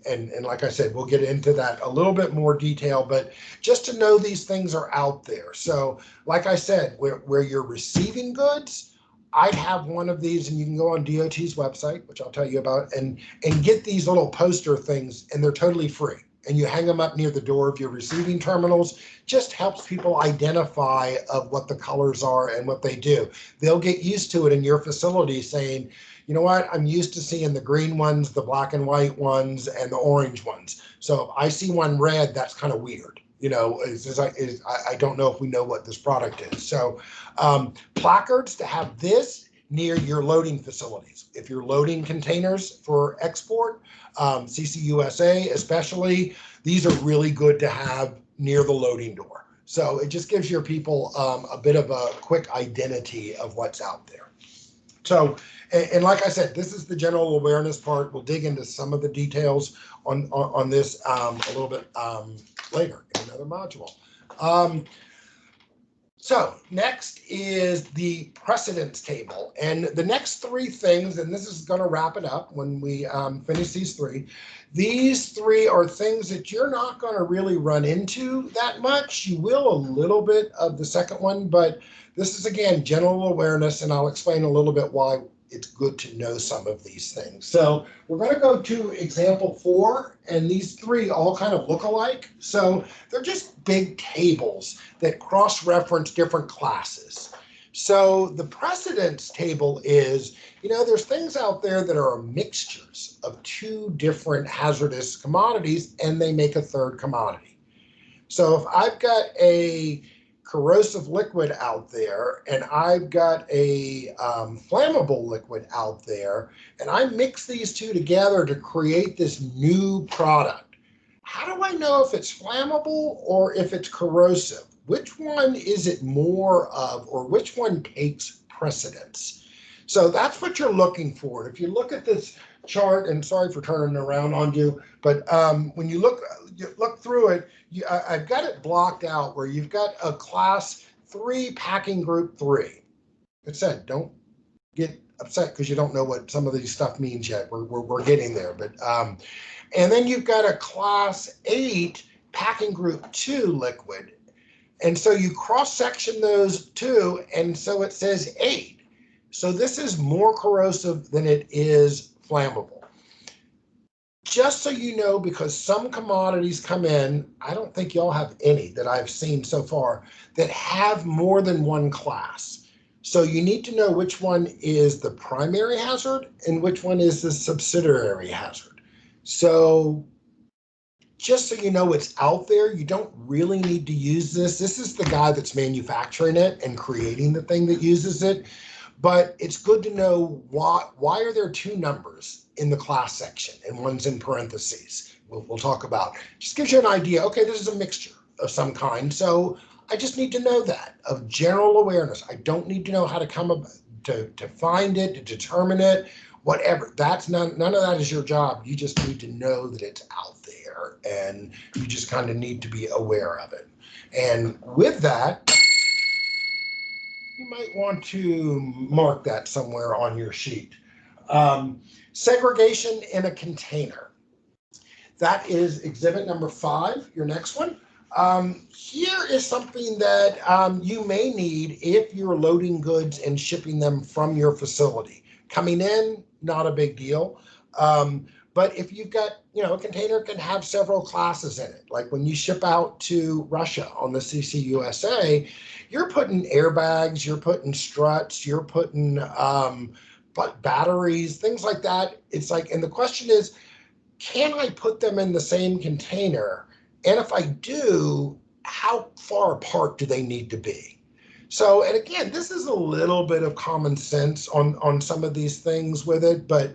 And like I said, we'll get into that a little bit more detail, but just to know these things are out there. So like I said, where you're receiving goods, I'd have one of these, and you can go on DOT's website, which I'll tell you about, and get these little poster things, and they're totally free. And you hang them up near the door of your receiving terminals. Just helps people identify of what the colors are and what they do. They'll get used to it in your facility, saying, you know what, I'm used to seeing the green ones, the black and white ones, and the orange ones. So if I see one red, that's kind of weird. I don't know if we know what this product is. So placards, to have this near your loading facilities. If you're loading containers for export, CCUSA especially, these are really good to have near the loading door. So it just gives your people a bit of a quick identity of what's out there. So, and like I said, this is the general awareness part. We'll dig into some of the details on this a little bit later in another module. So next is the precedence table. And the next 3 things, and this is going to wrap it up when we finish these 3. These 3 are things that you're not going to really run into that much. You will a little bit of the second one, but this is, again, general awareness, and I'll explain a little bit why it's good to know some of these things. So we're going to go to example 4, and these 3 all kind of look alike. So they're just big tables that cross-reference different classes. So the precedence table is, there's things out there that are mixtures of 2 different hazardous commodities, and they make a third commodity. So if I've got a corrosive liquid out there and I've got a flammable liquid out there, and I mix these 2 together to create this new product, how do I know if it's flammable or if it's corrosive? Which one is it more of, or which one takes precedence? So that's what you're looking for. If you look at this chart, and sorry for turning it around on you, but when you look through it, I've got it blocked out where you've got a class 3 packing group 3. It said, don't get upset because you don't know what some of these stuff means yet. We're getting there, but and then you've got a class 8 packing group 2 liquid. And so you cross-section those 2, and so it says 8. So this is more corrosive than it is flammable. Just so you know, because some commodities come in, I don't think y'all have any that I've seen so far that have more than one class. So you need to know which one is the primary hazard and which one is the subsidiary hazard. So just so you know it's out there, you don't really need to use this. This is the guy that's manufacturing it and creating the thing that uses it. But it's good to know why are there 2 numbers in the class section and one's in parentheses. We'll talk about. Just gives you an idea. Okay, this is a mixture of some kind. So I just need to know that, of general awareness. I don't need to know how to come to find it, to determine it, whatever. That's none of that is your job. You just need to know that it's out there, and you just kind of need to be aware of it. And with that, you might want to mark that somewhere on your sheet. Segregation in a container. That is exhibit number 5, your next one. Here is something that you may need if you're loading goods and shipping them from your facility. Coming in, not a big deal. But if you've got, a container can have several classes in it. Like when you ship out to Russia on the CCUSA, you're putting airbags, you're putting struts, you're putting batteries, things like that. It's like, and the question is, can I put them in the same container? And if I do, how far apart do they need to be? So, and again, this is a little bit of common sense on some of these things with it, but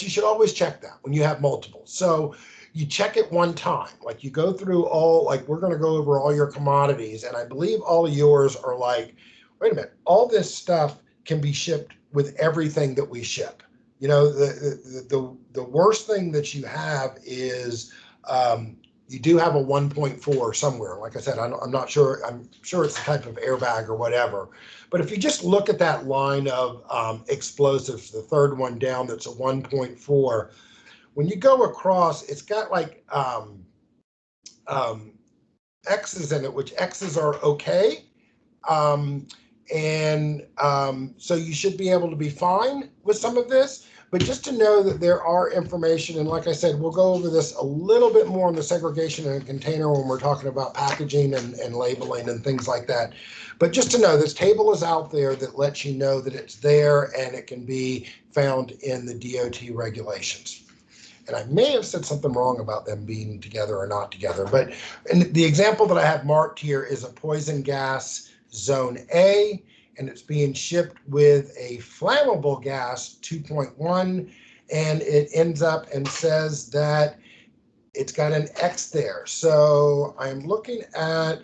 you should always check that when you have multiple. So you check it one time, like you go through all, like we're going to go over all your commodities, and I believe all of yours are like, wait a minute, all this stuff can be shipped with everything that we ship. The worst thing that you have is you do have a 1.4 somewhere. Like I said, I'm not sure. I'm sure it's a type of airbag or whatever. But if you just look at that line of explosives, the third one down, that's a 1.4. When you go across, it's got like X's in it, which X's are okay. So you should be able to be fine with some of this. But just to know that there are information, and like I said, we'll go over this a little bit more on the segregation in a container when we're talking about packaging and labeling and things like that. But just to know, this table is out there that lets you know that it's there, and it can be found in the DOT regulations. And I may have said something wrong about them being together or not together, but the example that I have marked here is a poison gas zone A, and it's being shipped with a flammable gas 2.1, and it ends up and says that it's got an X there. So I'm looking at,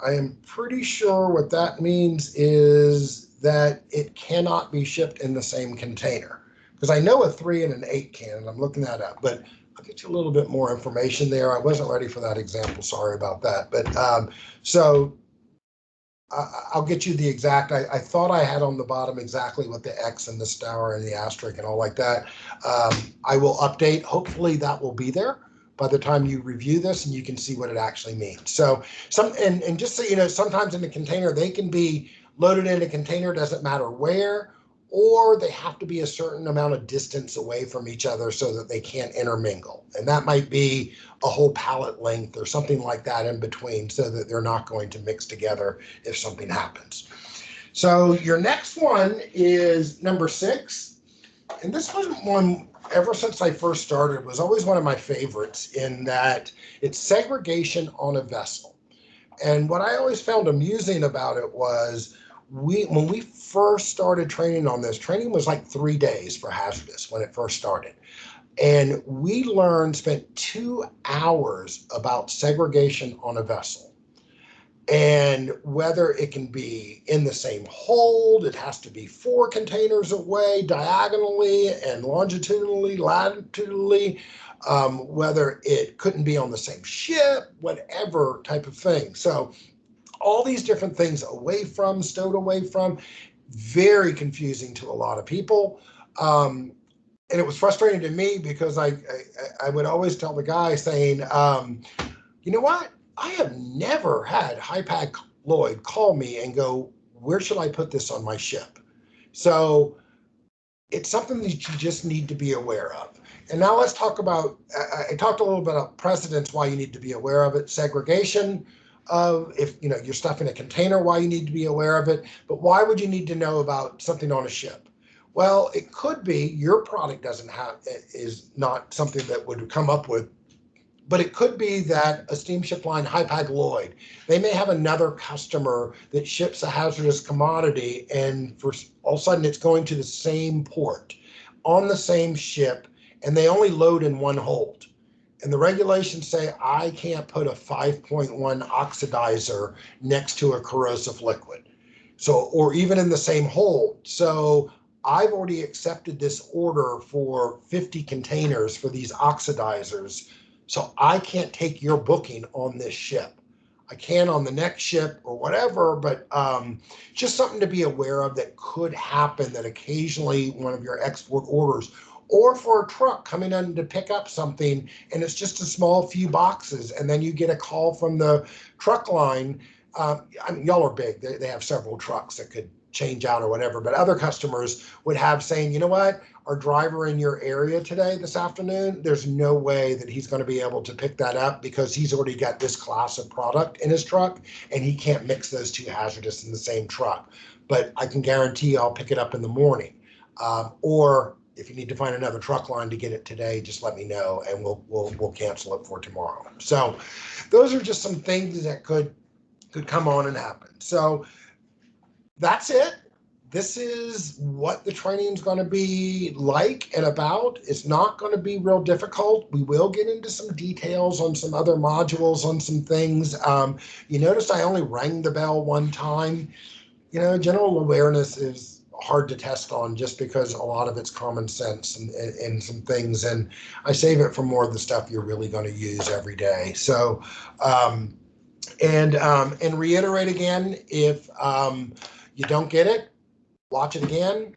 I am pretty sure what that means is that it cannot be shipped in the same container, because I know a 3 and an 8 can, and I'm looking that up, but I'll get you a little bit more information there. I wasn't ready for that example, sorry about that. But so I'll get you the exact, I thought I had on the bottom exactly what the X and the star and the asterisk and all like that. I will update, hopefully that will be there by the time you review this, and you can see what it actually means. So and just so you know, sometimes in the container, they can be loaded in a container, doesn't matter where, or they have to be a certain amount of distance away from each other so that they can't intermingle. And that might be a whole pallet length or something like that in between so that they're not going to mix together if something happens. So your next one is number 6. And this was one, ever since I first started, was always one of my favorites in that it's segregation on a vessel. And what I always found amusing about it was when we first started training on this, training was like 3 days for Hazardous when it first started. And we spent 2 hours about segregation on a vessel. And whether it can be in the same hold, it has to be 4 containers away diagonally and longitudinally, latitudinally, whether it couldn't be on the same ship, whatever type of thing. So all these different things away from, stowed away from, very confusing to a lot of people. And it was frustrating to me because I would always tell the guy saying, you know what? I have never had Hypag Lloyd call me and go, where should I put this on my ship? So it's something that you just need to be aware of. And now let's talk about, I talked a little bit about precedents, why you need to be aware of it, segregation of, if you're stuff in a container, why you need to be aware of it, but why would you need to know about something on a ship? Well, it could be your product is not something that would come up with, but it could be that a steamship line, Hypag Lloyd, they may have another customer that ships a hazardous commodity, and for all of a sudden it's going to the same port on the same ship, and they only load in one hold. And the regulations say I can't put a 5.1 oxidizer next to a corrosive liquid. So, or even in the same hold. So I've already accepted this order for 50 containers for these oxidizers. So I can't take your booking on this ship. I can on the next ship or whatever, but just something to be aware of that could happen, that occasionally one of your export orders, or for a truck coming in to pick up something and it's just a small few boxes, and then you get a call from the truck line. I mean, y'all are big. They have several trucks that could change out or whatever, but other customers would have saying, you know what, our driver in your area today, this afternoon, there's no way that he's going to be able to pick that up because he's already got this class of product in his truck and he can't mix those 2 hazardous in the same truck. But I can guarantee I'll pick it up in the morning. Or if you need to find another truck line to get it today, just let me know and we'll cancel it for tomorrow. So those are just some things that could come on and happen. So that's it. This is what the training is going to be like and about. It's not going to be real difficult. We will get into some details on some other modules, on some things. You notice I only rang the bell one time. General awareness is hard to test on just because a lot of it's common sense and some things. And I save it for more of the stuff you're really going to use every day. So, and reiterate again, if you don't get it, watch it again,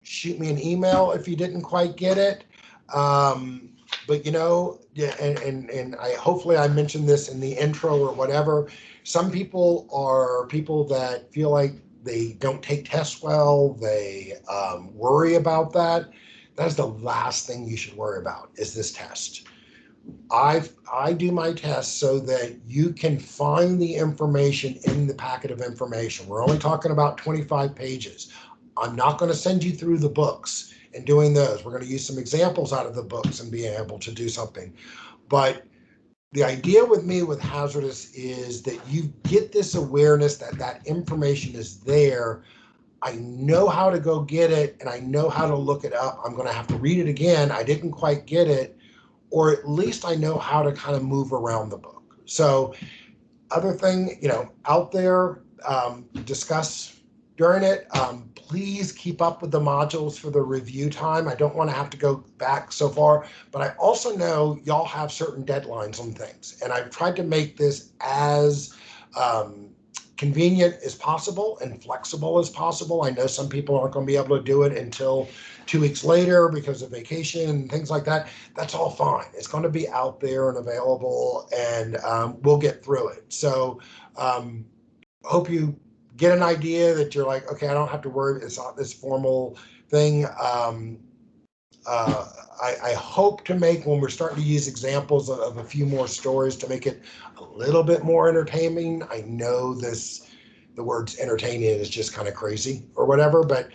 shoot me an email if you didn't quite get it. But yeah, and I hopefully I mentioned this in the intro or whatever. Some people are people that feel like they don't take tests well. They worry about that. That's the last thing you should worry about, is this test. I do my tests so that you can find the information in the packet of information. We're only talking about 25 pages. I'm not going to send you through the books and doing those. We're going to use some examples out of the books and being able to do something. But the idea with me with Hazardous is that you get this awareness that that information is there. I know how to go get it and I know how to look it up. I'm going to have to read it again. I didn't quite get it. Or at least I know how to kind of move around the book. So other thing, out there, discuss during it. Please keep up with the modules for the review time. I don't want to have to go back so far, but I also know y'all have certain deadlines on things. And I've tried to make this as convenient as possible and flexible as possible. I know some people aren't going to be able to do it until 2 weeks later because of vacation and things like that. That's all fine. It's going to be out there and available, and we'll get through it. So hope you get an idea that you're like, okay, I don't have to worry. It's not this formal thing. I hope to make, when we're starting to use examples of a few more stories, to make it a little bit more entertaining. I know the words entertaining is just kind of crazy or whatever, but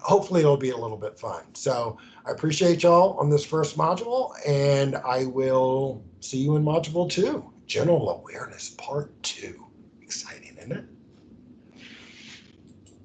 hopefully it'll be a little bit fun. So I appreciate y'all on this first module, and I will see you in module 2, General Awareness Part 2. Exciting, isn't it?